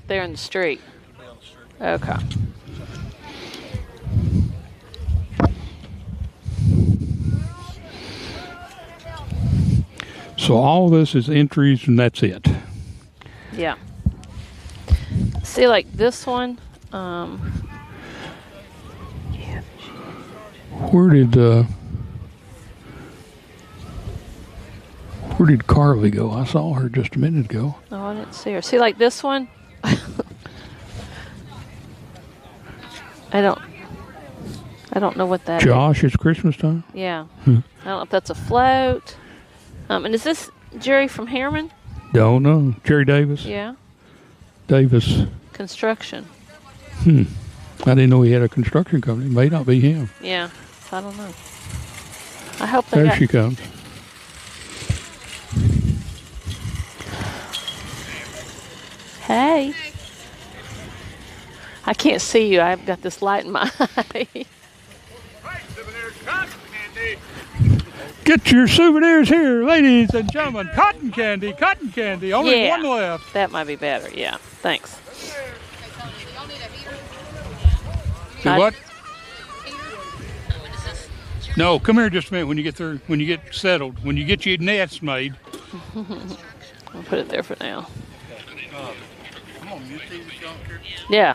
there in the street? Okay. So all this is entries, and that's it. Yeah. See, like this one. Where did Carly go? I saw her just a minute ago. Oh, I didn't see her. See, like this one. I don't know what that Josh, it's Christmas time? is. Yeah. I don't know if that's a float. And is this Jerry from Harriman? Don't know. Jerry Davis? Yeah. Davis. Construction. I didn't know he had a construction company. May not be him. Yeah. I don't know. I hope they There she comes. Hey. I can't see you. I've got this light in my eye. Get your souvenirs here, ladies and gentlemen. Cotton candy, cotton candy. Only one left. That might be better. Yeah. Thanks. Do what? No, come here just a minute when you get through, when you get settled, when you get your nets made. I'll put it there for now. Come on, you see the junker? Yeah.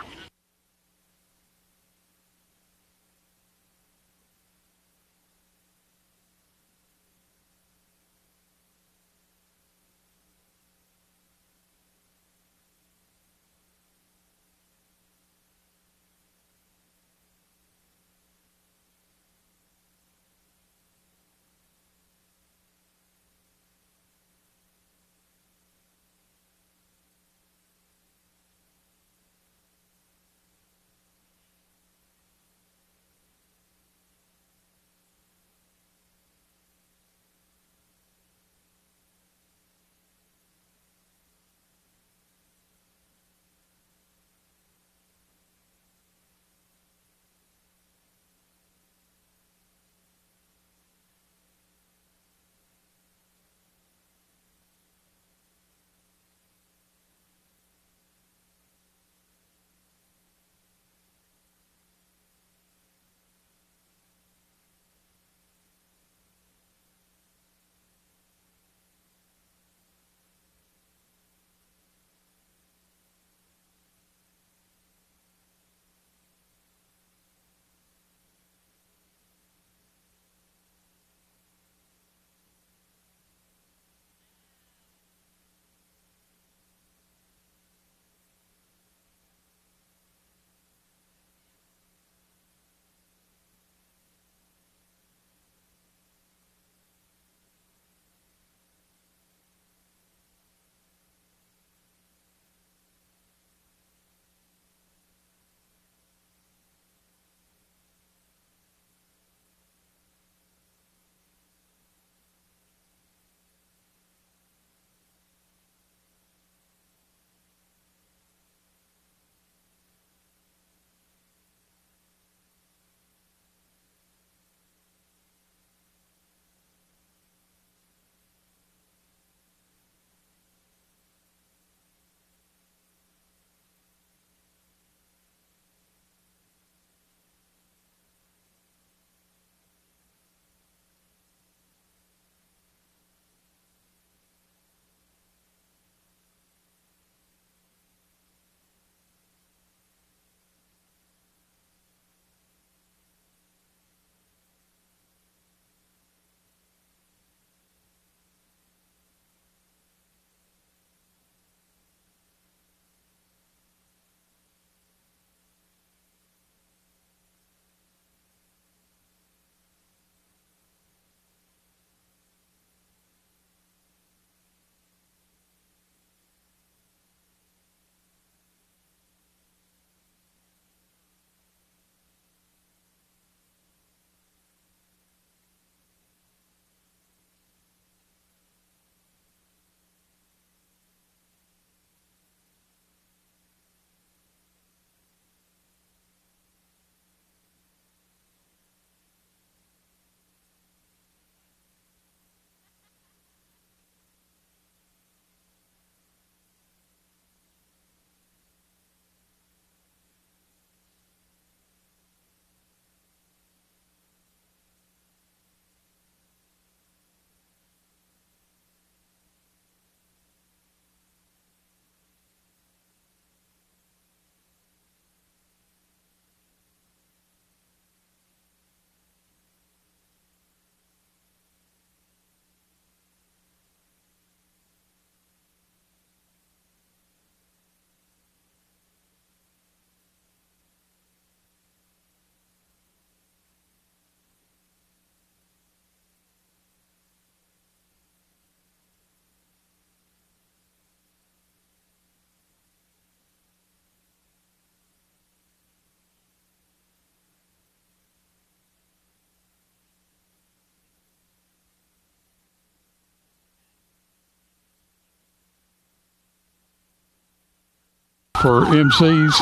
for MCs,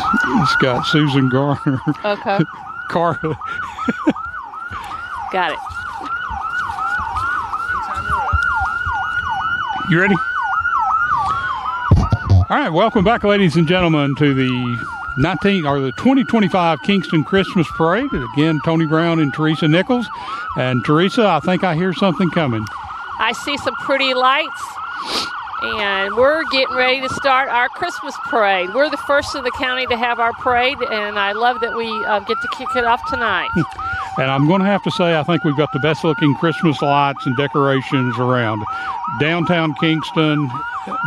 it's got Susan Garner. Okay. Carla. Got it. You ready? All right, welcome back, ladies and gentlemen, to the 2025 Kingston Christmas Parade. Again, Tony Brown and Teresa Nichols. And Teresa, I think I hear something coming. I see some pretty lights, and we're getting ready to start our Christmas parade. We're the first in the county to have our parade, and I love that we get to kick it off tonight. And I'm going to have to say, I think we've got the best looking Christmas lights and decorations around. Downtown Kingston,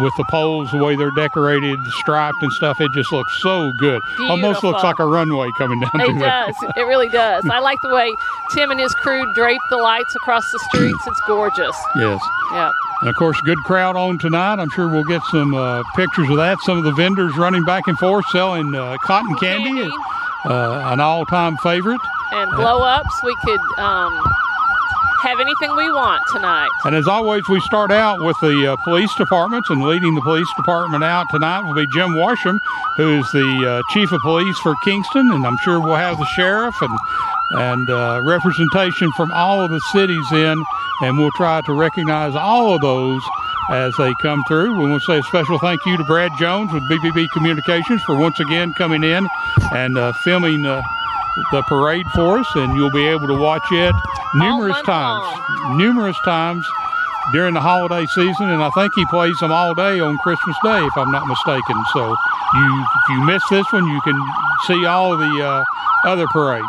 with the poles, the way they're decorated, striped and stuff, it just looks so good. Beautiful. Almost looks like a runway coming down through there. It does. It really does. I like the way Tim and his crew drape the lights across the streets. It's gorgeous. Yes. Yeah. And of course, good crowd on tonight. I'm sure we'll get some pictures of that. Some of the vendors running back and forth selling cotton candy. An all-time favorite. And blow-ups. We could have anything we want tonight. And as always, we start out with the police departments, and leading the police department out tonight will be Jim Washam, who is the chief of police for Kingston, and I'm sure we'll have the sheriff and representation from all of the cities in, and we'll try to recognize all of those as they come through. We want to say a special thank you to Brad Jones with BBB Communications for once again coming in and filming the parade for us, and you'll be able to watch it numerous times during the holiday season, and I think he plays them all day on Christmas Day, if I'm not mistaken. So if you miss this one, you can see all of the other parades.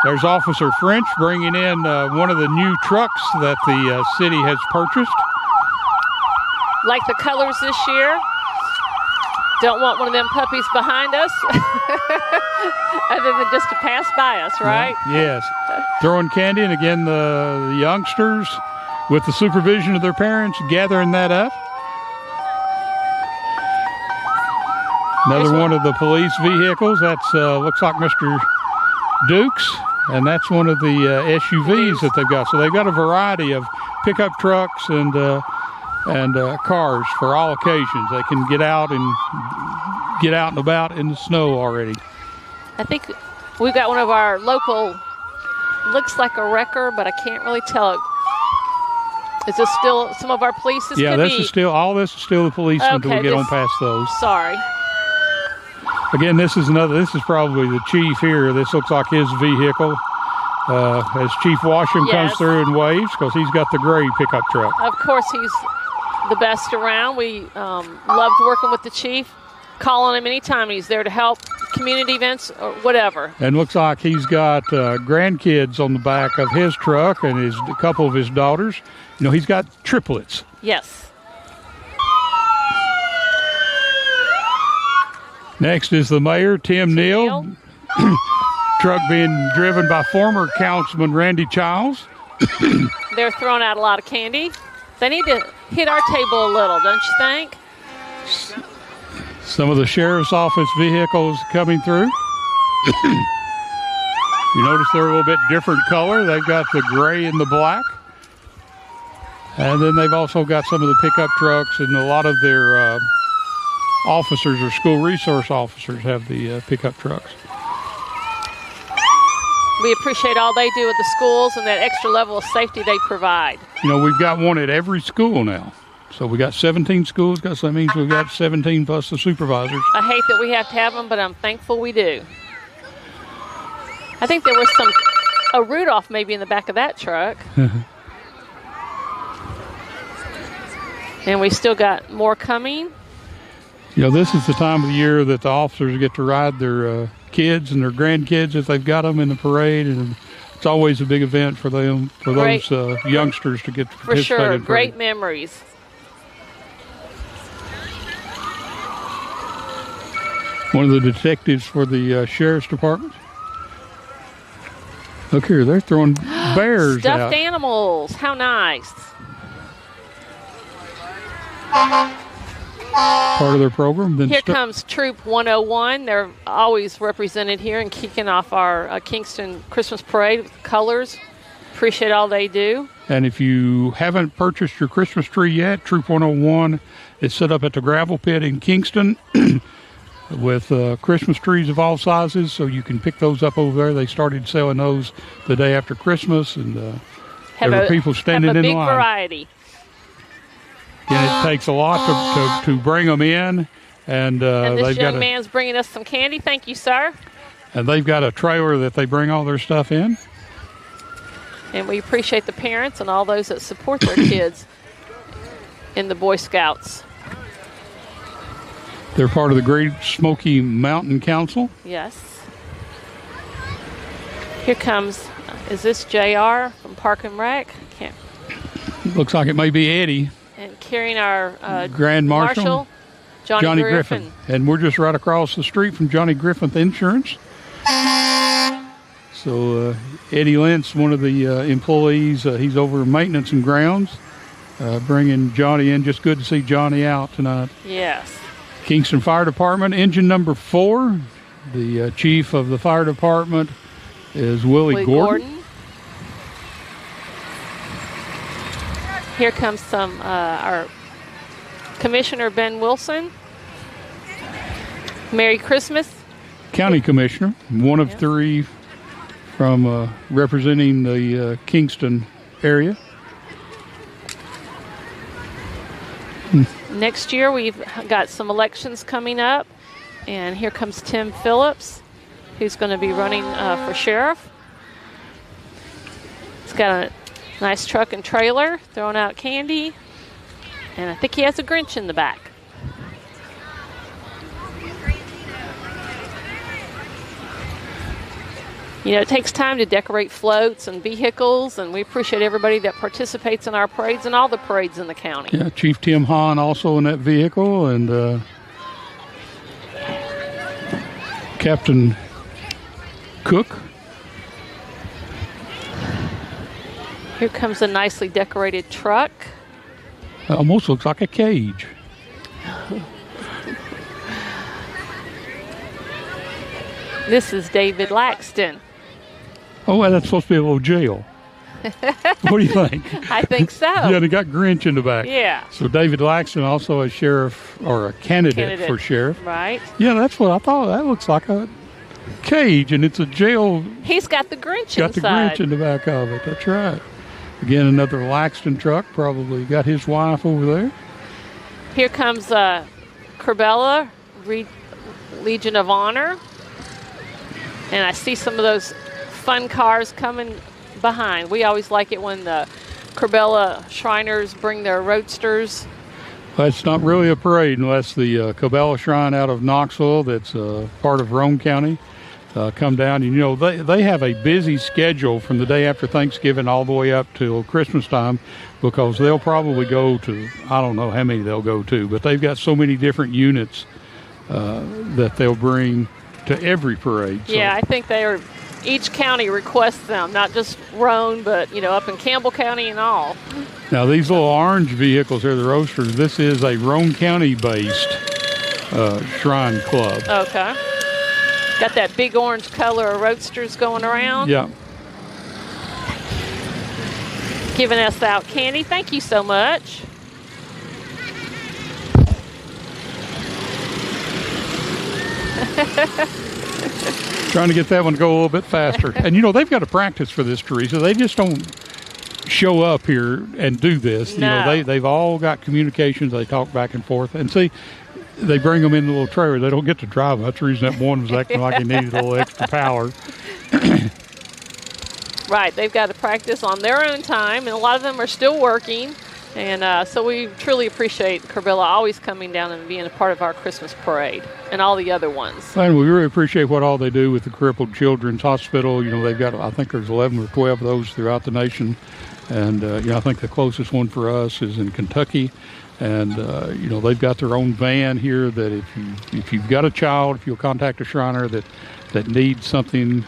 There's Officer French bringing in one of the new trucks that the city has purchased. Like the colors this year. Don't want one of them puppies behind us, other than just to pass by us, right? Yes. Throwing candy, and again, the youngsters, with the supervision of their parents, gathering that up. Another one of the police vehicles. That's looks like Mr. Duke's, and that's one of the SUVs that they've got. So they've got a variety of pickup trucks and cars for all occasions. They can get out and about in the snow already. I think we've got one of our local, looks like a wrecker, but I can't really tell. Is this still some of our police? Yeah, this is still the policemen until we get on past those. Sorry. Again, this is probably the chief here. This looks like his vehicle. As Chief Washam comes through and waves, because he's got the gray pickup truck. Of course, he's the best around. We loved working with the chief, calling him anytime. He's there to help community events or whatever. And looks like he's got grandkids on the back of his truck, and a couple of his daughters. You know, he's got triplets. Yes. Next is the mayor, Tim Neal. Truck being driven by former Councilman Randy Childs. They're throwing out a lot of candy. They need to hit our table a little, don't you think? Some of the sheriff's office vehicles coming through. You notice they're a little bit different color. They've got the gray and the black. And then they've also got some of the pickup trucks, and a lot of their officers or school resource officers have the pickup trucks. We appreciate all they do at the schools and that extra level of safety they provide. You know, we've got one at every school now. So we got 17 schools, so that means we've got 17 plus the supervisors. I hate that we have to have them, but I'm thankful we do. I think there was a Rudolph maybe in the back of that truck. And we still got more coming. You know, this is the time of the year that the officers get to ride their kids and their grandkids if they've got them in the parade, and it's always a big event for them, for those youngsters to get to participate. For sure, in great memories. One of the detectives for the sheriff's department. Look here, they're throwing bears Stuffed out. animals, how nice. Part of their program. Then here comes Troop 101. They're always represented here and kicking off our Kingston Christmas Parade with colors. Appreciate all they do. And if you haven't purchased your Christmas tree yet, Troop 101 is set up at the gravel pit in Kingston. with Christmas trees of all sizes, so you can pick those up over there. They started selling those the day after Christmas, and there were people standing in line. Have a big variety. And it takes a lot to bring them in. And this young man's bringing us some candy. Thank you, sir. And they've got a trailer that they bring all their stuff in. And we appreciate the parents and all those that support their kids in the Boy Scouts. They're part of the Great Smoky Mountain Council. Yes. Here comes, is this JR from Park and Rec? Can't. Looks like it may be Eddie. And carrying our Grand Marshal, Johnny Griffin. And we're just right across the street from Johnny Griffin Insurance. So Eddie Lentz, one of the employees, he's over maintenance and grounds, bringing Johnny in. Just good to see Johnny out tonight. Yes. Kingston Fire Department, engine number 4. The chief of the fire department is Willie Gordon. Here comes our Commissioner Ben Wilson. Merry Christmas. County Commissioner, one of 3 from representing the Kingston area. Next year we've got some elections coming up, and here comes Tim Phillips, who's going to be running for sheriff. He's got a nice truck and trailer, throwing out candy, and I think he has a Grinch in the back. You know, it takes time to decorate floats and vehicles, and we appreciate everybody that participates in our parades and all the parades in the county. Yeah, Chief Tim Hahn also in that vehicle, and Captain Cook. Here comes a nicely decorated truck. Almost looks like a cage. This is David Laxton. Oh, well, that's supposed to be a little jail. What do you think? I think so. Yeah, they got Grinch in the back. Yeah. So David Laxton, also a sheriff or a candidate for sheriff. Right. Yeah, that's what I thought. That looks like a cage, and it's a jail. He's got the Grinch got inside. The Grinch in the back of it. That's right. Again, another Laxton truck. Probably got his wife over there. Here comes Corbella Legion of Honor. And I see some of those fun cars coming behind. We always like it when the Corbella Shriners bring their roadsters. Well, it's not really a parade unless the Corbella Shrine out of Knoxville, that's part of Roane County, come down. And, you know, they have a busy schedule from the day after Thanksgiving all the way up till Christmas time, because they'll probably go to, I don't know how many they'll go to, but they've got so many different units that they'll bring to every parade. So. Yeah, I think each county requests them, not just Roane, but, you know, up in Campbell County and all. Now, these little orange vehicles here, the roadsters, this is a Roane County-based shrine club. Okay. Got that big orange color of roadsters going around. Yeah. Giving us out candy. Thank you so much. Trying to get that one to go a little bit faster. And, you know, they've got to practice for this, Teresa. They just don't show up here and do this. No. You know, they've all got communications. They talk back and forth. And see, they bring them in the little trailer. They don't get to drive them. That's the reason that one was acting like he needed a little extra power. Right. They've got to practice on their own time, and a lot of them are still working. And so we truly appreciate Corbella always coming down and being a part of our Christmas parade and all the other ones. And we really appreciate what all they do with the Crippled Children's Hospital. You know, they've got, I think there's 11 or 12 of those throughout the nation. And, you know, I think the closest one for us is in Kentucky. And, you know, they've got their own van here that if you've got a child, if you'll contact a Shriner that needs something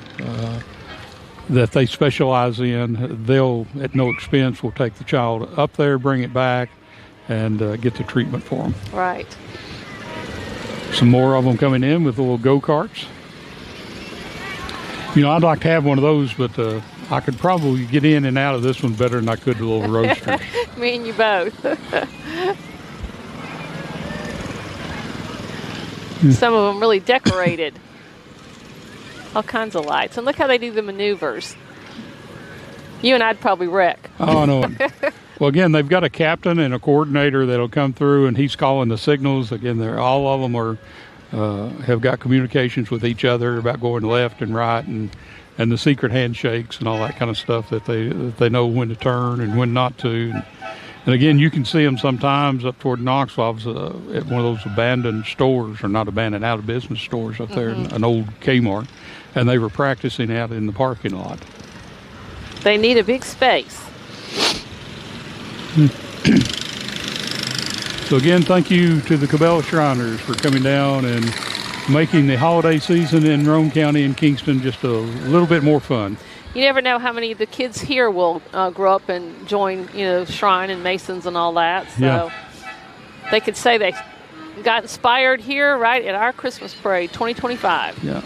that they specialize in, they'll, at no expense, will take the child up there, bring it back, and get the treatment for them. Right. Some more of them coming in with little go-karts. You know, I'd like to have one of those, but I could probably get in and out of this one better than I could the little roadsters. Me and you both. Some of them really decorated. All kinds of lights. And look how they do the maneuvers. You and I'd probably wreck. Oh, I know. Well, again, they've got a captain and a coordinator that'll come through, and he's calling the signals. Again, all of them are have got communications with each other about going left and right, and the secret handshakes and all that kind of stuff that they know when to turn and when not to. And again, you can see them sometimes up toward Knoxville. I was at one of those abandoned stores, or not abandoned, out of business stores up there, an old Kmart, and they were practicing out in the parking lot. They need a big space. So again, thank you to the Cabela Shriners for coming down and making the holiday season in Roane County and Kingston just a little bit more fun. You never know how many of the kids here will grow up and join, Shrine and Masons and all that. So they could say they got inspired here right at our Christmas parade 2025. Yeah.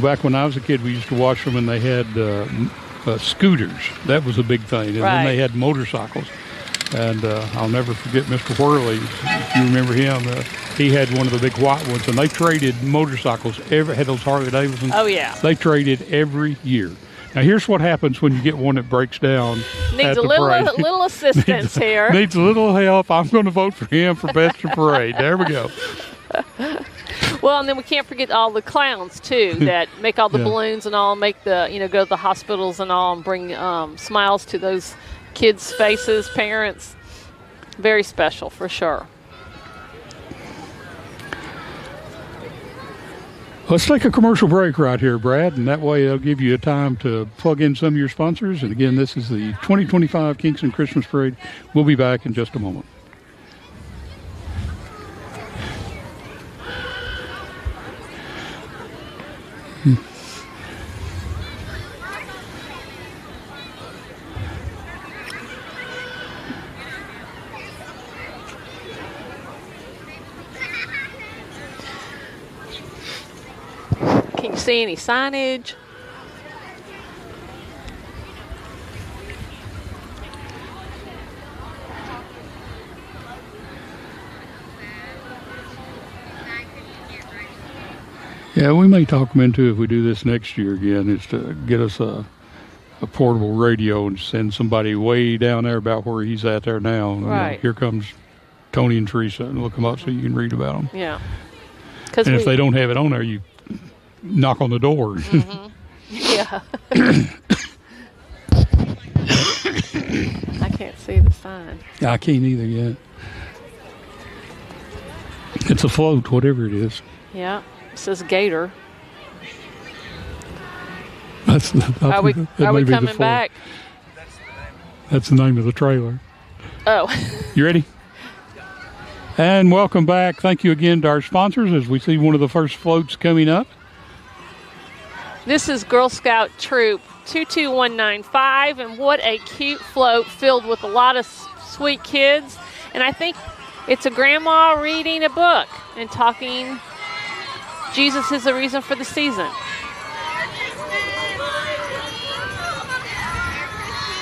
Back when I was a kid, we used to watch them, and they had scooters. That was a big thing. And then they had motorcycles. And I'll never forget Mr. Whirley, if you remember him. He had one of the big white ones, and they traded motorcycles. Had those Harley Davidsons. Oh, yeah. They traded every year. Now, here's what happens when you get one that breaks down. Needs a little assistance here. Needs a little help. I'm going to vote for him for best of parade. There we go. Well, and then we can't forget all the clowns, too, that make all the balloons and all, make the, go to the hospitals and all, and bring smiles to those kids' faces, parents. Very special, for sure. Let's take a commercial break right here, Brad, and that way it'll give you a time to plug in some of your sponsors. And again, this is the 2025 Kingston Christmas Parade. We'll be back in just a moment. Can you see any signage? Yeah, we may talk them into, if we do this next year again, is to get us a portable radio and send somebody way down there about where he's at there now. Right. Here comes Tony and Teresa, and look them up so you can read about them. Yeah. And if they don't have it on there, you knock on the door. Yeah. I can't see the sign. I can't either yet. It's a float, whatever it is. Yeah. It says Gator. Are we coming back? That's the name of the trailer. Oh. You ready? And welcome back. Thank you again to our sponsors as we see one of the first floats coming up. This is Girl Scout Troop 22195, and what a cute float filled with a lot of sweet kids. And I think it's a grandma reading a book and talking, Jesus is the reason for the season.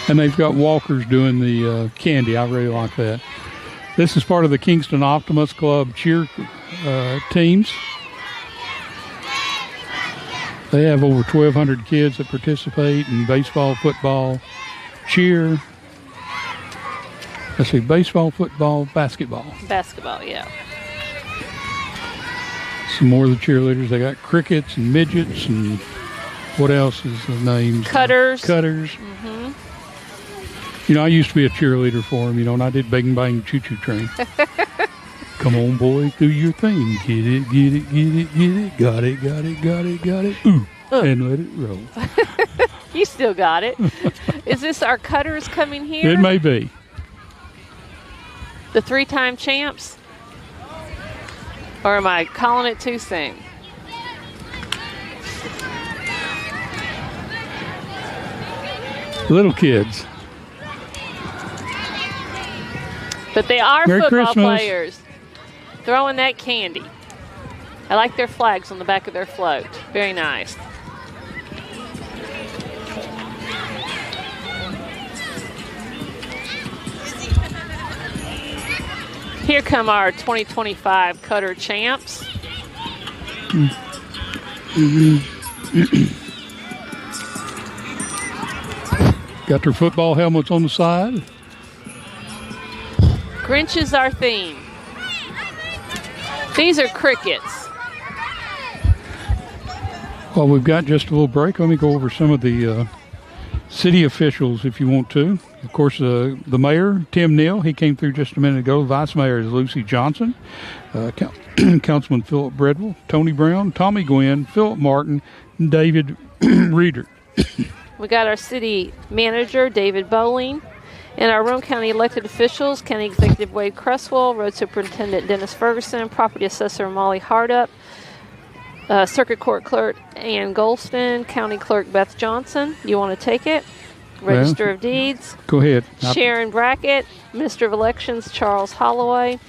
And they've got walkers doing the candy. I really like that. This is part of the Kingston Optimus Club cheer teams. They have over 1,200 kids that participate in baseball, football, cheer. Let's see, baseball, football, basketball. Basketball, yeah. Some more of the cheerleaders. They got crickets and midgets and what else is the name? Cutters. Mm-hmm. I used to be a cheerleader for them, and I did Bang Bang Choo Choo Train. Come on, boy, do your thing. Get it, get it, get it, get it. Got it, got it, got it, got it. Ooh, and let it roll. You still got it. Is this our Cutters coming here? It may be. The 3-time champs? Or am I calling it too soon? Little kids. But they are Merry football Christmas. players. Throwing that candy. I like their flags on the back of their float. Very nice. Here come our 2025 Cutter champs. Got their football helmets on the side. Grinch is our theme. These are crickets. Well, we've got just a little break. Let me go over some of the city officials if you want to. Of course, the mayor, Tim Neal, he came through just a minute ago. Vice mayor is Lucy Johnson. Councilman Philip Bredwell, Tony Brown, Tommy Gwynn, Philip Martin, and David Reeder. We got our city manager, David Bowling, and our Roane County elected officials, County Executive Wade Cresswell, Road Superintendent Dennis Ferguson, Property Assessor Molly Hardup, Circuit Court Clerk Ann Golston, County Clerk Beth Johnson. You want to take it? Register of Deeds. Go ahead. Sharon Brackett, Minister of Elections Charles Holloway,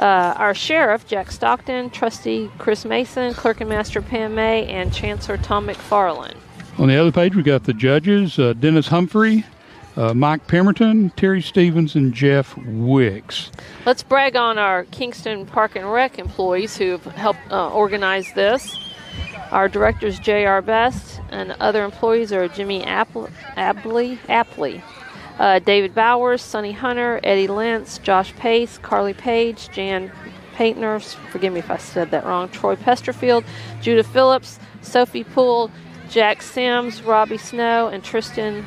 our Sheriff Jack Stockton, Trustee Chris Mason, Clerk and Master Pam May, and Chancellor Tom McFarland. On the other page, we got the judges, Dennis Humphrey, Mike Pemberton, Terry Stevens, and Jeff Wicks. Let's brag on our Kingston Park and Rec employees who have helped organize this. Our directors, J.R. Best, and other employees are Jimmy Apley, David Bowers, Sonny Hunter, Eddie Lentz, Josh Pace, Carly Page, Jan Paintner, forgive me if I said that wrong, Troy Pesterfield, Judah Phillips, Sophie Poole, Jack Sims, Robbie Snow, and Tristan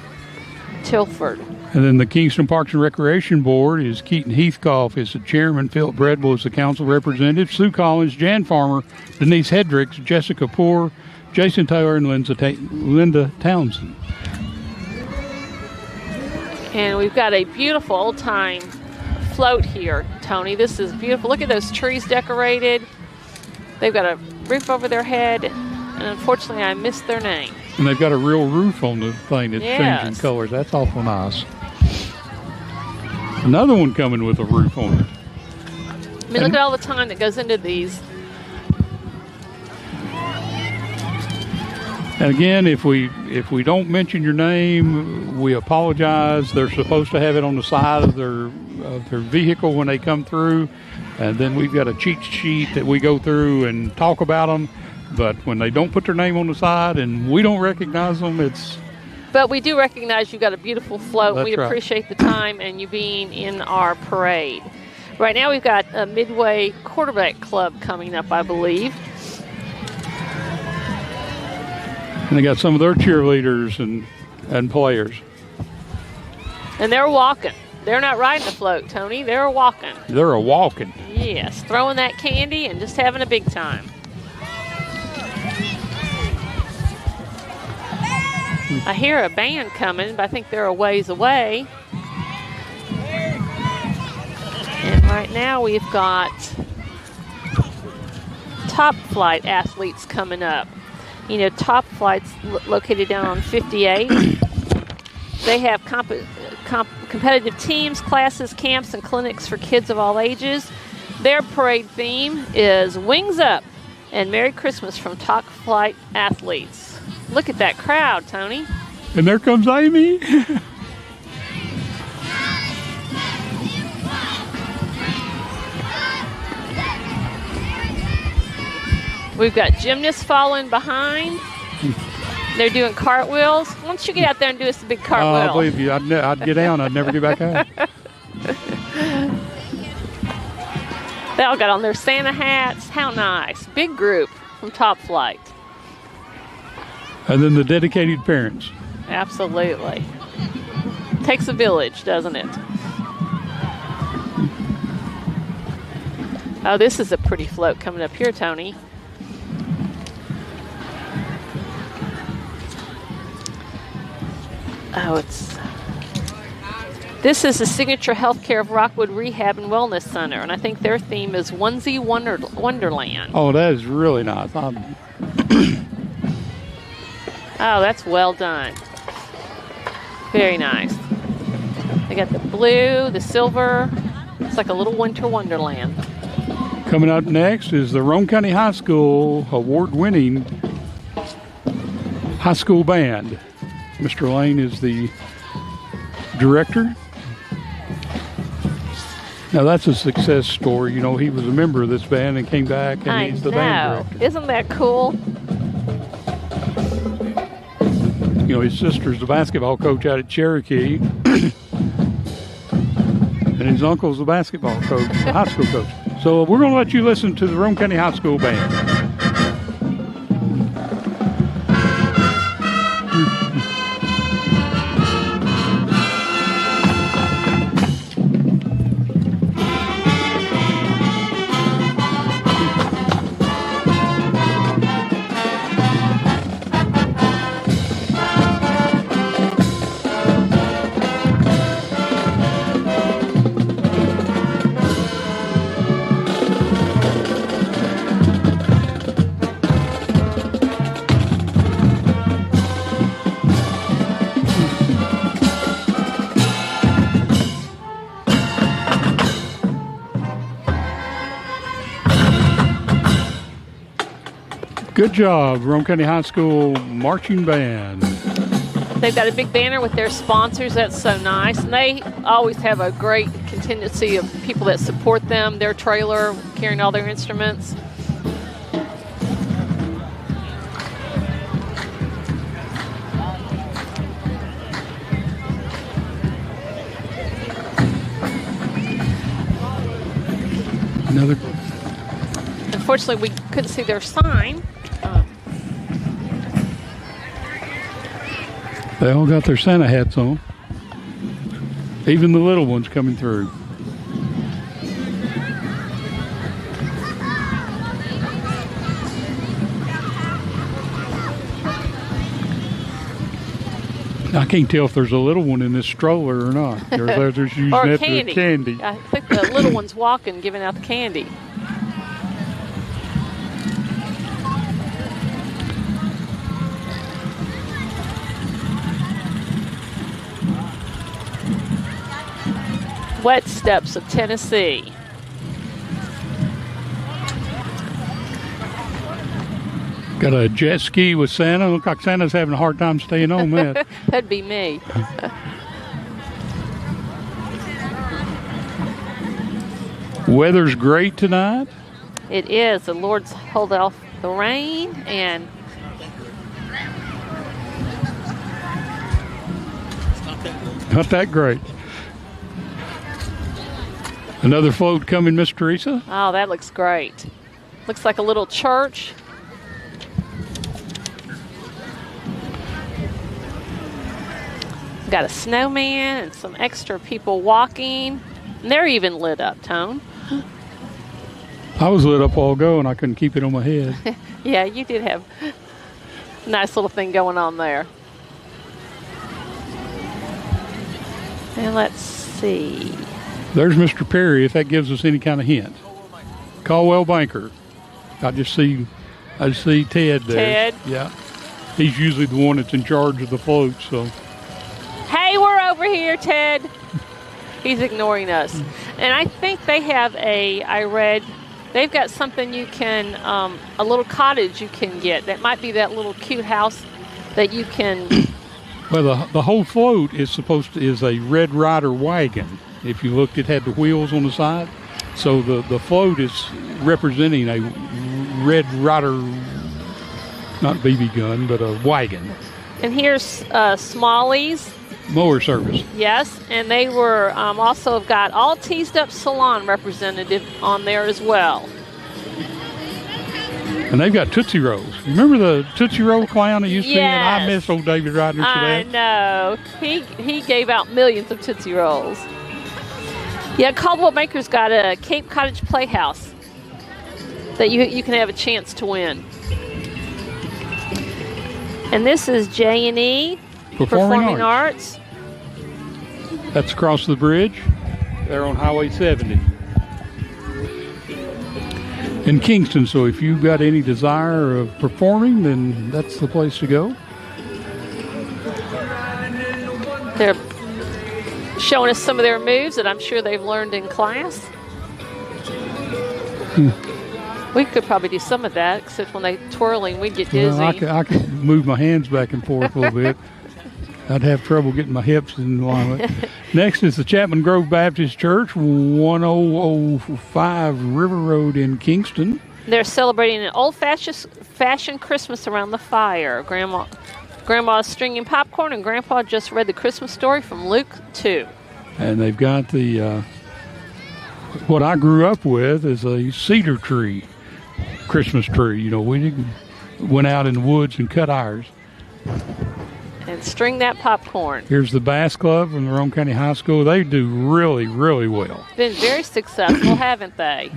Tilford. And then the Kingston Parks and Recreation Board is Keaton Heathcoff is the chairman, Philip Bredwell is the council representative, Sue Collins, Jan Farmer, Denise Hedricks, Jessica Poore, Jason Taylor, and Linda Townsend. And we've got a beautiful old-time float here, Tony. This is beautiful. Look at those trees decorated. They've got a roof over their head, and unfortunately I missed their name. And they've got a real roof on the thing that's changing colors. That's awful nice. Another one coming with a roof on it. I mean, look at all the time that goes into these. And again, if we don't mention your name, we apologize. They're supposed to have it on the side of their vehicle when they come through, and then we've got a cheat sheet that we go through and talk about them. But when they don't put their name on the side and we don't recognize them, it's... But we do recognize you've got a beautiful float. That's We appreciate the time and you being in our parade. Right now we've got a Midway Quarterback Club coming up, I believe. And they got some of their cheerleaders and players. And they're walking. They're not riding the float, Tony. They're walking. They're a walking. Yes, throwing that candy and just having a big time. I hear a band coming, but I think they're a ways away. And right now we've got top flight athletes coming up. You know, top flight's located down on 58. They have competitive teams, classes, camps, and clinics for kids of all ages. Their parade theme is Wings Up and Merry Christmas from Top Flight athletes. Look at that crowd, Tony. And there comes Amy. We've got gymnasts following behind. They're doing cartwheels. Why don't you get out there and do us a big cartwheel? I believe you. I'd get down. I'd never get back up. They all got on their Santa hats. How nice. Big group from Top Flight. And then the dedicated parents. Absolutely. Takes a village, doesn't it? Oh, this is a pretty float coming up here, Tony. This is the Signature Healthcare of Rockwood Rehab and Wellness Center, and I think their theme is Onesie Wonderland. Oh, that is really nice. Oh, that's well done. Very nice. They got the blue, the silver. It's like a little winter wonderland. Coming up next is the Roane County High School award-winning high school band. Mr. Lane is the director. Now that's a success story. You know, he was a member of this band and came back, and he's the band director. Isn't that cool? You know, his sister's the basketball coach out at Cherokee, and his uncle's the basketball coach, the high school coach. So we're going to let you listen to the Rome County High School Band. Good job, Rome County High School Marching Band. They've got a big banner with their sponsors. That's so nice. And they always have a great contingency of people that support them, their trailer, carrying all their instruments. Another. Unfortunately, we couldn't see their sign. They all got their Santa hats on. Even the little ones coming through. I can't tell if there's a little one in this stroller or not. They're just using Or that candy. for candy. I think the little one's walking, giving out the candy. Wet Steps of Tennessee. Got a jet ski with Santa. Look like Santa's having a hard time staying on that. That'd be me. Weather's great tonight. It is. The Lord's hold off the rain, and Not that great. Another float coming, Miss Teresa. oh, that looks great. Looks like a little church. Got a snowman and some extra people walking. And they're even lit up, Tone. I was lit up all go and I couldn't keep it on my head. Yeah, you did have a nice little thing going on there. And let's see. There's Mr. Perry, if that gives us any kind of hint. Caldwell Banker. I just see Ted there. Ted. Yeah. He's usually the one that's in charge of the float, so. Hey, we're over here, Ted. He's ignoring us. And I think they have I read, they've got something you can, a little cottage you can get. That might be that little cute house that you can. Well, the whole float is a Red Rider wagon. If you looked, it had the wheels on the side. So the float is representing a Red Rider, not BB gun, but a wagon. And here's Smalley's. Mower service. Yes, and they were also got All Teased Up Salon representative on there as well. And they've got Tootsie Rolls. Remember the Tootsie Roll clown that used to be? And I Yes. miss old David Ryder for I that. know. He gave out millions of Tootsie Rolls. Yeah, Caldwell Banker's got a Cape Cottage Playhouse that you can have a chance to win. And this is J&E Performing Arts. That's across the bridge. They're on Highway 70 in Kingston. So if you've got any desire of performing, then that's the place to go. They're showing us some of their moves that I'm sure they've learned in class. We could probably do some of that, except when they twirling, we'd get dizzy. Well, I could move my hands back and forth a little bit. I'd have trouble getting my hips in alignment. Next is the Chapman Grove Baptist Church, 1005 River Road in Kingston. They're celebrating an old-fashioned Christmas around the fire. Grandma's stringing popcorn, and Grandpa just read the Christmas story from Luke 2. And they've got the, what I grew up with is a cedar tree, Christmas tree. You know, we went out in the woods and cut ours. And string that popcorn. Here's the Bass Club from the Rome County High School. They do really, really well. Been very successful, haven't they?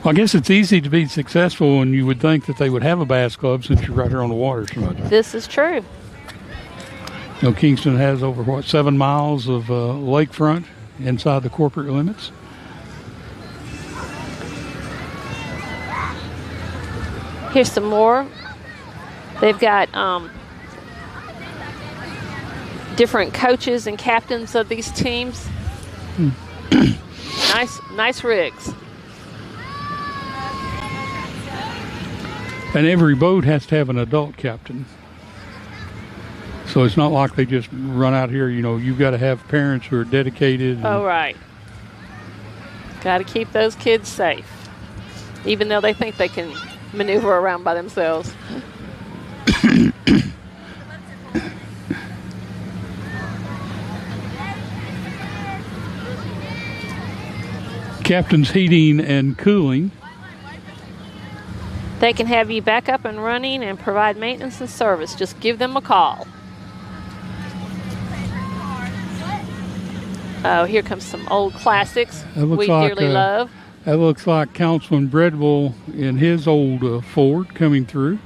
Well, I guess it's easy to be successful, and you would think that they would have a bass club since you're right here on the water so much. This is true. You know, Kingston has over, 7 miles of lakefront inside the corporate limits. Here's some more. They've got different coaches and captains of these teams. Nice rigs. And every boat has to have an adult captain. So it's not like they just run out here. You know, you've got to have parents who are dedicated. Oh, right. Got to keep those kids safe, even though they think they can maneuver around by themselves. Captain's Heating and Cooling. They can have you back up and running and provide maintenance and service. Just give them a call. Oh, here comes some old classics we dearly love. That looks like Councilman Breadwell in his old Ford coming through.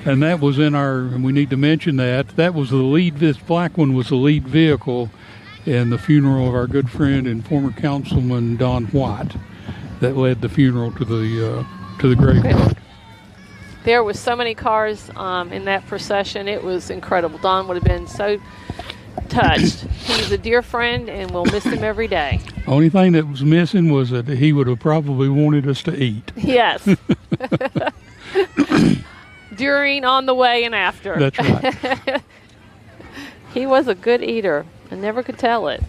And that was in our, and we need to mention that was the lead, this black one was the lead vehicle in the funeral of our good friend and former Councilman Don White that led the funeral to the graveyard. There were so many cars in that procession. It was incredible. Don would have been so touched. He's a dear friend, and we'll miss him every day. Only thing that was missing was that he would have probably wanted us to eat. Yes. During, on the way, and after. That's right. He was a good eater. I never could tell it.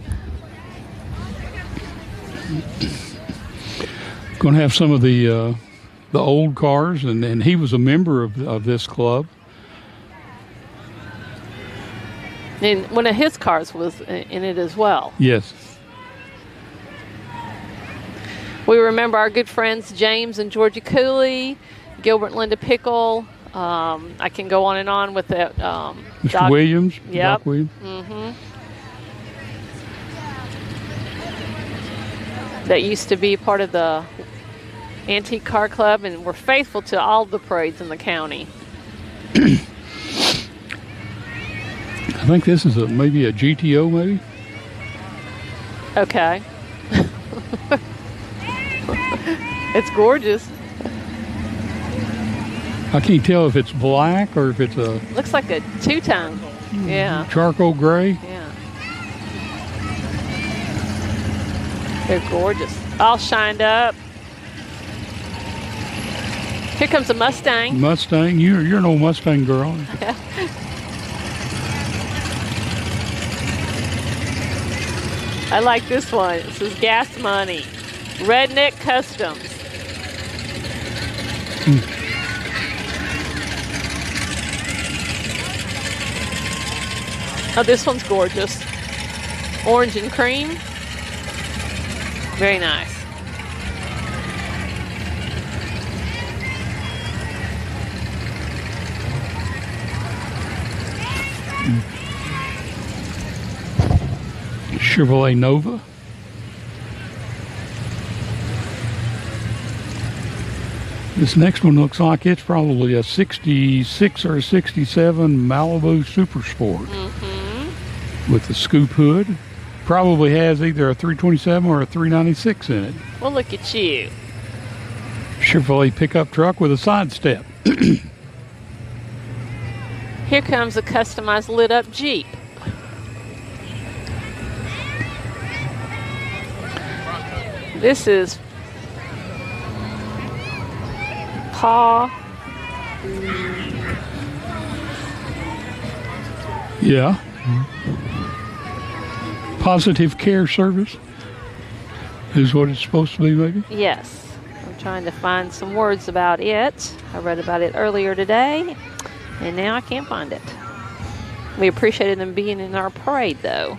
Going to have some of the old cars, and he was a member of this club. And one of his cars was in it as well. Yes. We remember our good friends James and Georgia Cooley, Gilbert and Linda Pickle. I can go on and on with that. Mr. Williams. Yep. Doc Williams. Mm-hmm. That used to be part of the Antique Car Club, and we're faithful to all the parades in the county. I think this is maybe a GTO, maybe. Okay. It's gorgeous. I can't tell if it's black or if it's a... Looks like a two-tone. Yeah. Charcoal gray. Yeah. They're gorgeous. All shined up. Here comes a Mustang. Mustang. You're an old Mustang girl. I like this one. It says Gas Money. Redneck Customs. Oh, this one's gorgeous. Orange and cream. Very nice. Chevrolet Nova. This next one looks like it's probably a 66 or a 67 Malibu Super Sport with the scoop hood. Probably has either a 327 or a 396 in it. Well, look at you. Chevrolet pickup truck with a side step. Here comes a customized lit up Jeep. This is Yeah. Positive care service is what it's supposed to be, maybe? Yes. I'm trying to find some words about it. I read about it earlier today, and now I can't find it. We appreciated them being in our parade, though.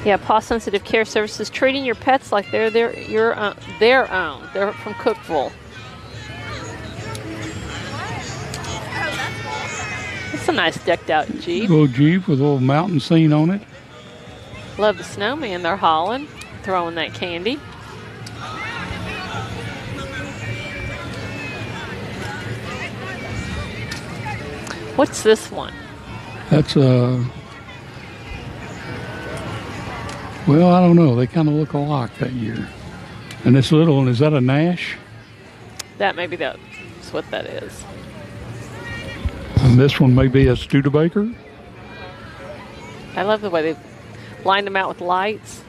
Yeah, paw sensitive care services, treating your pets like they're their own. They're from Cookville. It's a nice decked out Jeep. Little Jeep with a little mountain scene on it. Love the snowman they're hauling, throwing that candy. What's this one? That's well, I don't know. They kind of look alike that year. And this little one, is that a Nash? That maybe that's what that is. And this one may be a Studebaker. I love the way they've lined them out with lights.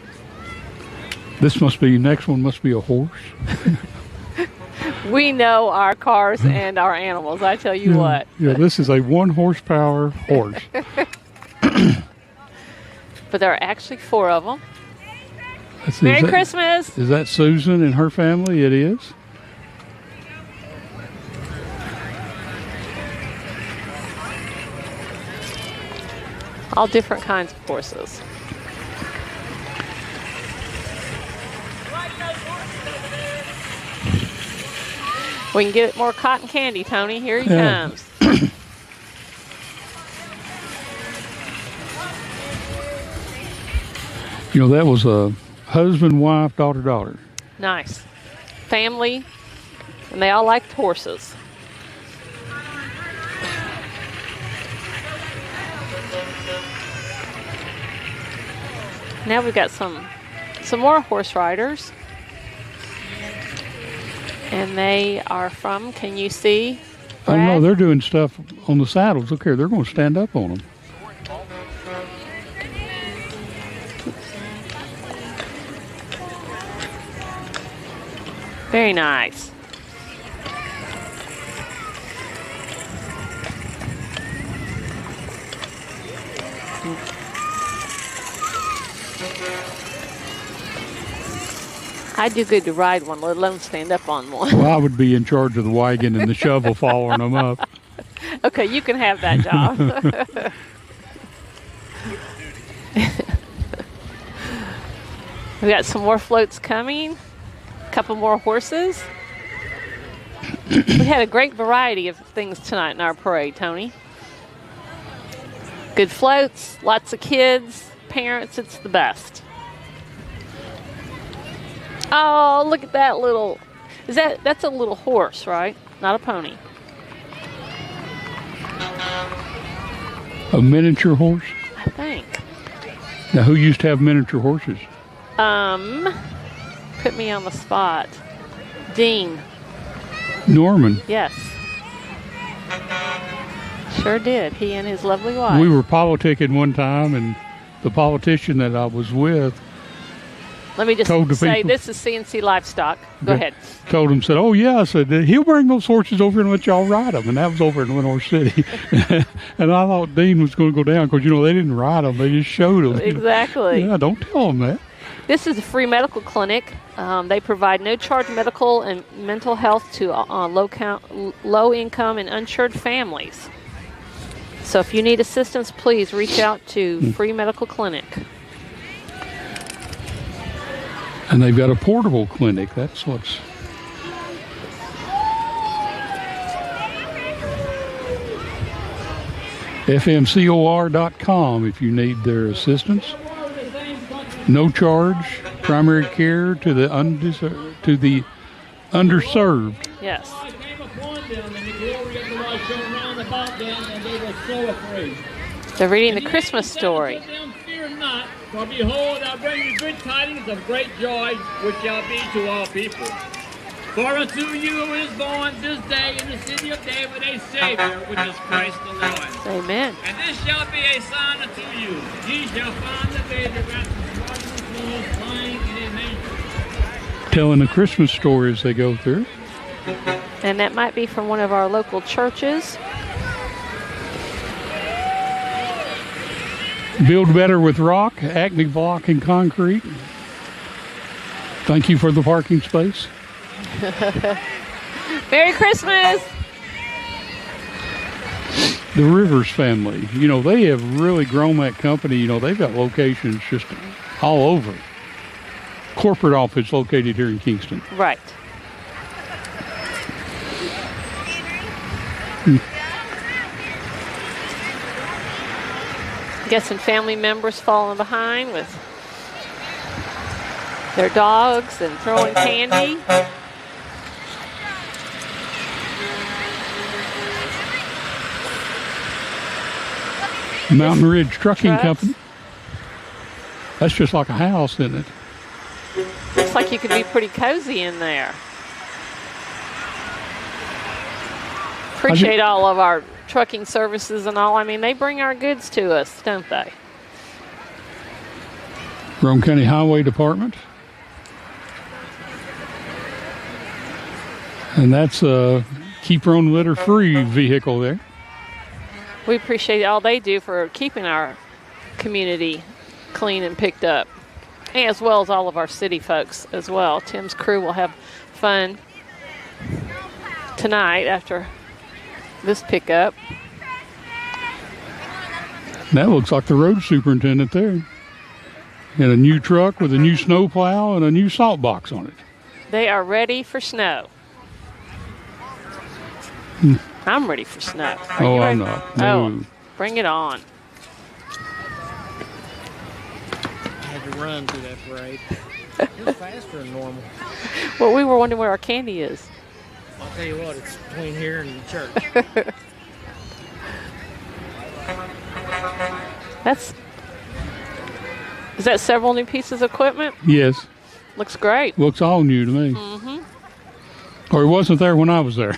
This must be, next one must be a horse. We know our cars and our animals, I tell you what. Yeah, this is a 1 horsepower horse. But there are actually 4 of them. Let's see, Merry Christmas! Is that Susan and her family? It is. All different kinds of horses. We can get more cotton candy, Tony. Here he comes. You know, that was a husband, wife, daughter, daughter. Nice. Family, and they all liked horses. Now we've got some more horse riders. And they are from, can you see, Brad? I know, they're doing stuff on the saddles. Look here, they're going to stand up on them. Very nice. I'd do good to ride one, let alone stand up on one. Well, I would be in charge of the wagon and the shovel following them up. Okay, you can have that job. We got some more floats coming. A couple more horses. We had a great variety of things tonight in our parade, Tony. Good floats, lots of kids, parents, it's the best. Oh, look at that little, that's a little horse, right? Not a pony. A miniature horse? I think. Now, who used to have miniature horses? Put me on the spot. Dean. Norman. Yes. Sure did. He and his lovely wife. We were politicking one time, and the politician that I was with Let me just say, people, this is CNC Livestock. Go ahead. Told him, said, oh, yeah. I said, he'll bring those horses over and let y'all ride them. And that was over in Lenore City. And I thought Dean was going to go down because, you know, they didn't ride them. They just showed them. Exactly. Yeah, don't tell them that. This is a free medical clinic. They provide no-charge medical and mental health to low-income and uninsured families. So if you need assistance, please reach out to Free Medical Clinic. And they've got a portable clinic. That's what's... FMCOR.com if you need their assistance. No charge, primary care to the underserved. Yes. I came upon them, and the glory of the Lord shone round about them, and they were so afraid. They're reading the Christmas story. Them, fear not, for behold, I bring you good tidings of great joy, which shall be to all people. For unto you is born this day in the city of David a Savior, which is Christ the Lord. Amen. And this shall be a sign unto you. Ye shall find the baby wrapped in swaddling clothes, lying in a manger. telling a Christmas story as they go through. And that might be from one of our local churches. Build better with rock, Acme block, and concrete. Thank you for the parking space. Merry Christmas! The Rivers family, you know, they have really grown that company. You know, they've got locations just all over. Corporate office located here in Kingston. Right. Guessing family members following behind with their dogs and throwing candy. Mountain Ridge Trucking Trucks. Company. That's just like a house, isn't it? Looks like you could be pretty cozy in there. Appreciate all of our trucking services and all. I mean, they bring our goods to us, don't they? Rome County Highway Department. And that's a Keep Your Own Litter Free vehicle there. We appreciate all they do for keeping our community clean and picked up, as well as all of our city folks as well. Tim's crew will have fun tonight after this pickup. That looks like the road superintendent there. And a new truck with a new snow plow and a new salt box on it. They are ready for snow. I'm ready for snow. Are you I'm ready? not. No. Oh, bring it on. I had to run through that parade. You're faster than normal. Well, we were wondering where our candy is. I'll tell you what, it's between here and the church. Is that several new pieces of equipment? Yes. Looks great. Looks all new to me. Mm-hmm. Or it wasn't there when I was there.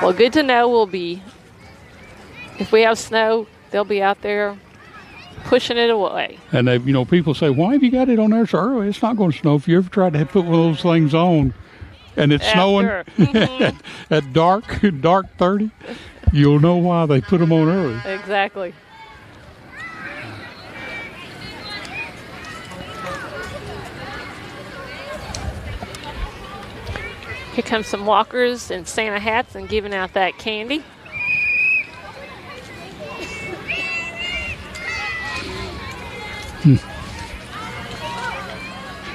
Well, good to know. If we have snow, they'll be out there pushing it away. And they, you know, people say, "Why have you got it on there so early? It's not going to snow." If you ever tried to put one of those things on, and it's snowing at dark 30, you'll know why they put them on early. Exactly. Here comes some walkers and Santa hats and giving out that candy.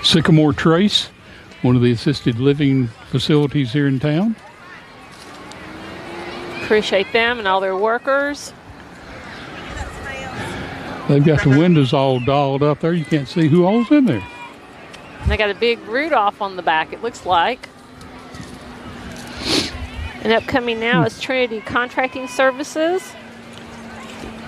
Sycamore Trace, one of the assisted living facilities here in town. Appreciate them and all their workers. They've got the windows all dolled up there. You can't see who all's in there. And they got a big Rudolph on the back, it looks like. And upcoming now is Trinity Contracting Services.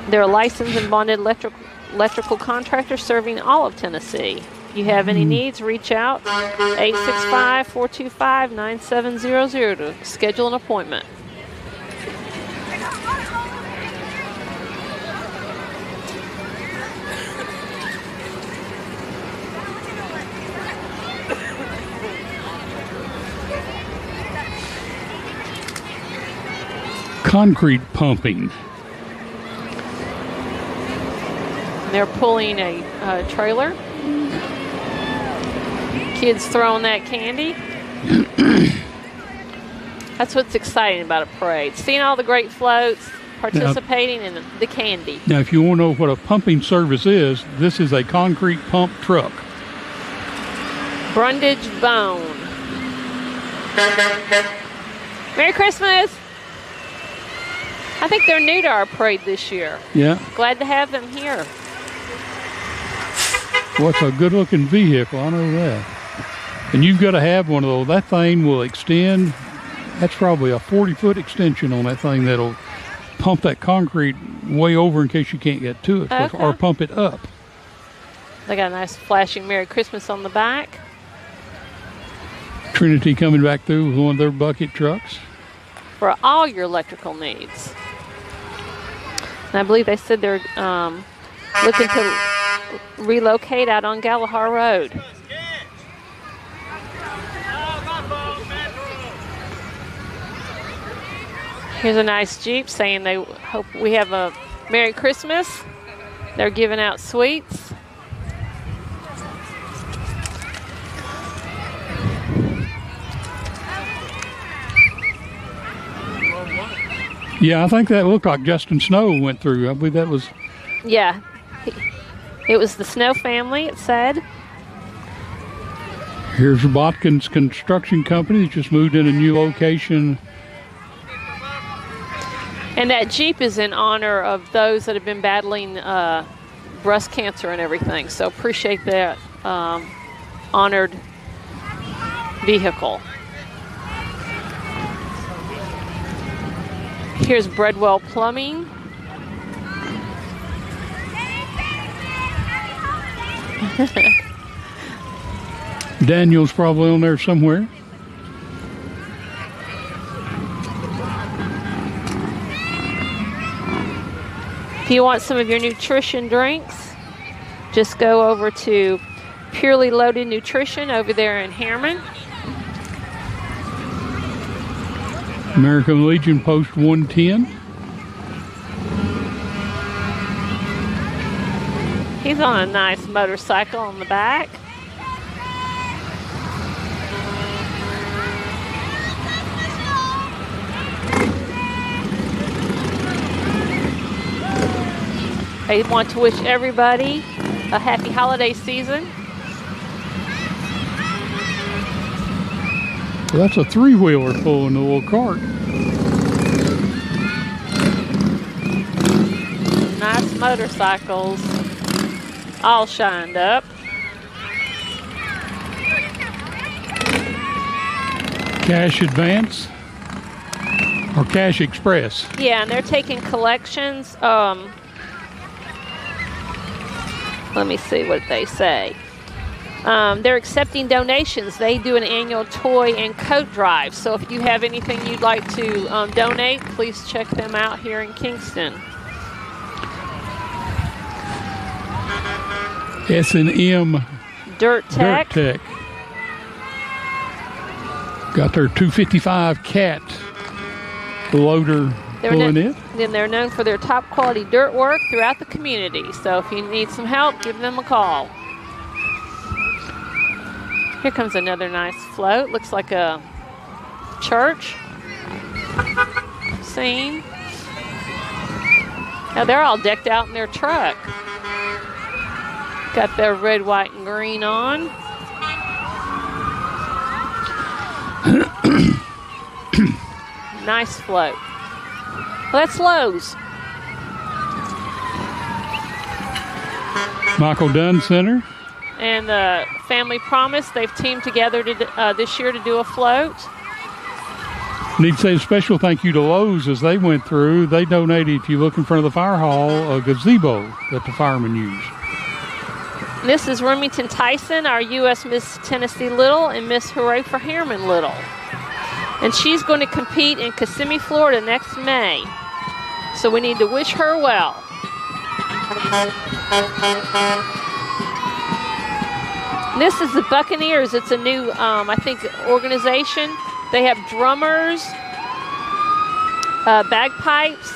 They're a licensed and bonded electrical contractor serving all of Tennessee. If you have any needs, reach out 865-425-9700 to schedule an appointment. Concrete pumping. They're pulling a trailer. Kids throwing that candy. That's what's exciting about a parade. Seeing all the great floats, participating in the candy. Now, if you want to know what a pumping service is, this is a concrete pump truck. Brundage Bone. Merry Christmas! I think they're new to our parade this year. Yeah. Glad to have them here. What's a good-looking vehicle? I know that. And you've got to have one of those. That thing will extend. That's probably a 40-foot extension on that thing that'll pump that concrete way over in case you can't get to it, Okay. or pump it up. They got a nice flashing Merry Christmas on the back. Trinity coming back through with one of their bucket trucks. For all your electrical needs. And I believe they said they're looking to relocate out on Galahar Road. Here's a nice Jeep saying they hope we have a Merry Christmas. They're giving out sweets. Yeah, I think that looked like Justin Snow went through. I believe that was... Yeah. It was the Snow family, it said. Here's Botkin's Construction Company. They just moved in a new location. And that Jeep is in honor of those that have been battling breast cancer and everything. So appreciate that honored vehicle. Here's Breadwell Plumbing. Daniel's probably on there somewhere. If you want some of your nutrition drinks, just go over to Purely Loaded Nutrition over there in Harriman. American Legion Post 110. He's on a nice motorcycle on the back. I want to wish everybody a happy holiday season. Well, that's a three-wheeler pulling the little cart. Nice motorcycles, all shined up. Cash Advance or Cash Express. Yeah, and they're taking collections. Let me see what they say. They're accepting donations. They do an annual toy and coat drive. So if you have anything you'd like to donate, please check them out here in Kingston. S&M Dirt Tech. Got their 255 Cat loader pulling it. Then they're known for their top quality dirt work throughout the community. So if you need some help, give them a call. Here comes another nice float. Looks like a church scene. Now they're all decked out in their truck. Got their red, white, and green on. Nice float. Well, that's Lowe's. Michael Dunn Center. And the Family Promise, they've teamed together to, this year to do a float. Need to say a special thank you to Lowe's as they went through. They donated, if you look in front of the fire hall, a gazebo that the firemen use. This is Remington Tyson, our U.S. Miss Tennessee Little and Miss Hooray for Harriman Little. And she's going to compete in Kissimmee, Florida next May. So we need to wish her well. This is the Buccaneers. It's a new, I think, organization. They have drummers, bagpipes,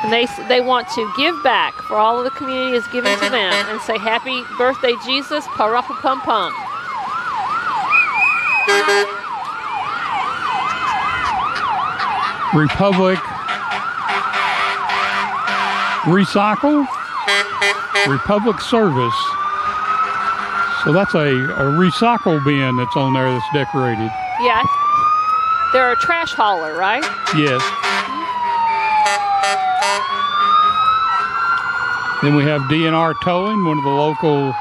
and they want to give back for all of the community is given to them and say happy birthday, Jesus, pa-ra-pa-pum-pum. Republic Recycle, Republic Service. So that's a recycle bin that's on there that's decorated. Yeah. They're a trash hauler, right? Yes. Then we have DNR Towing, one of the local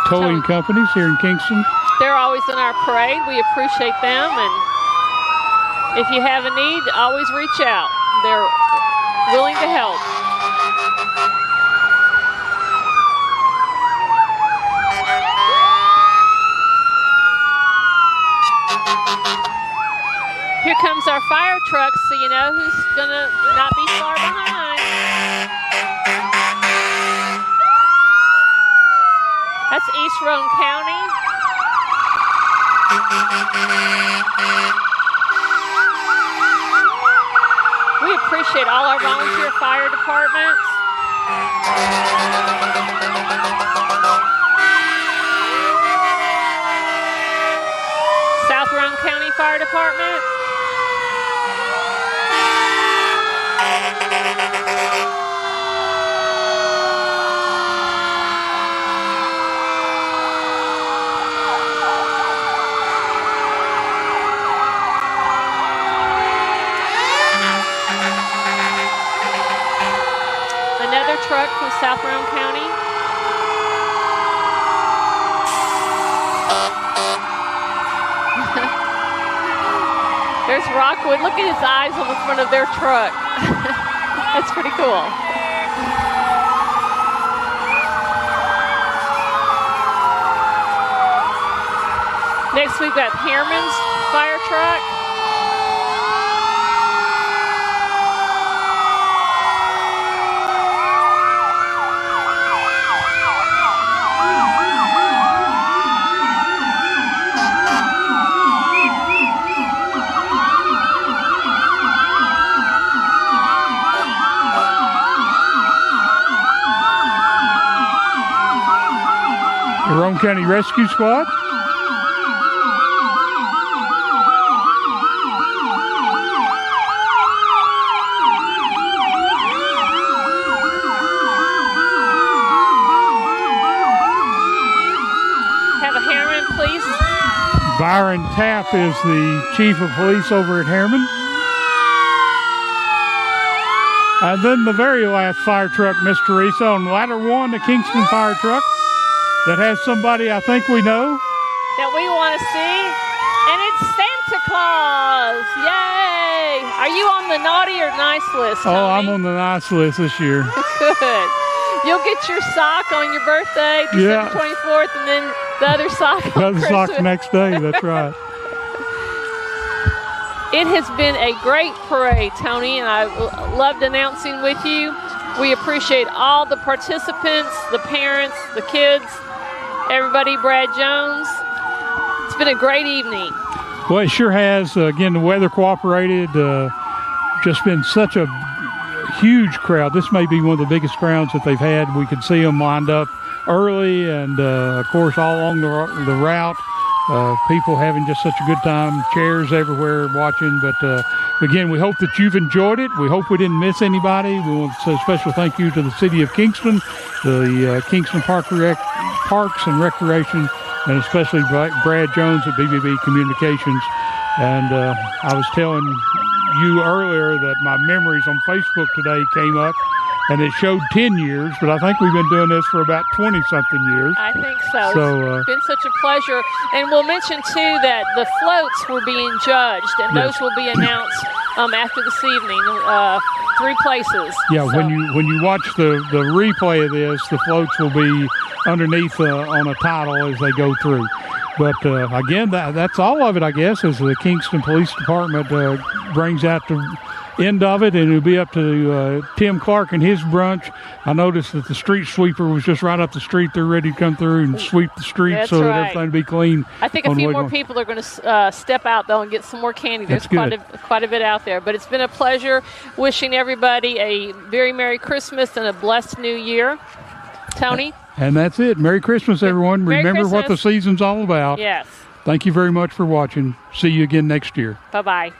towing companies here in Kingston. They're always in our parade. We appreciate them. And if you have a need, always reach out. They're willing to help. Here comes our fire truck, so you know who's gonna not be far behind. Roane County. We appreciate all our volunteer fire departments. South Roane County Fire Department. Another truck from South Roane County. There's Rockwood. Look at his eyes on the front of their truck. That's pretty cool. Next we've got Harriman's fire truck. The Roane County Rescue Squad. Have a Harriman, please. Byron Tapp is the chief of police over at Harriman. And then the very last fire truck, Miss Teresa, on ladder 1, the Kingston fire truck. That has somebody I think we know. That we want to see. And it's Santa Claus. Yay! Are you on the naughty or nice list, Tony? Oh, I'm on the nice list this year. Good. You'll get your sock on your birthday, December 24th, and then the other sock on The other Christmas. sock next day, that's right. It has been a great parade, Tony, and I loved announcing with you. We appreciate all the participants, the parents, the kids, everybody, Brad Jones. It's been a great evening. Well, it sure has. Again, the weather cooperated. Just been such a huge crowd. This may be one of the biggest crowds that they've had. We could see them lined up early and, of course, all along the route. People having just such a good time, chairs everywhere watching. But, again, we hope that you've enjoyed it. We hope we didn't miss anybody. We want to say a special thank you to the City of Kingston, the Kingston Parks and Recreation, and especially Brad Jones at BBB Communications. And I was telling you earlier that my memories on Facebook today came up, and it showed 10 years, but I think we've been doing this for about 20-something years. I think so. It's been such a pleasure. And we'll mention, too, that the floats were being judged, and those will be announced after this evening, 3 places. Yeah, so. when you watch the replay of this, the floats will be underneath on a title as they go through. But, again, that's all of it, I guess, as the Kingston Police Department brings out the end of it, and it'll be up to Tim Clark and his brunch. I noticed that the street sweeper was just right up the street. They're ready to come through and sweep the street that everything will be clean. I think a few more people are going to step out, though, and get some more candy. There's quite a bit out there. But it's been a pleasure. Wishing everybody a very Merry Christmas and a blessed New Year. Tony? And that's it. Merry Christmas, everyone. Merry Remember Christmas. what the season's all about. Yes. Thank you very much for watching. See you again next year. Bye-bye.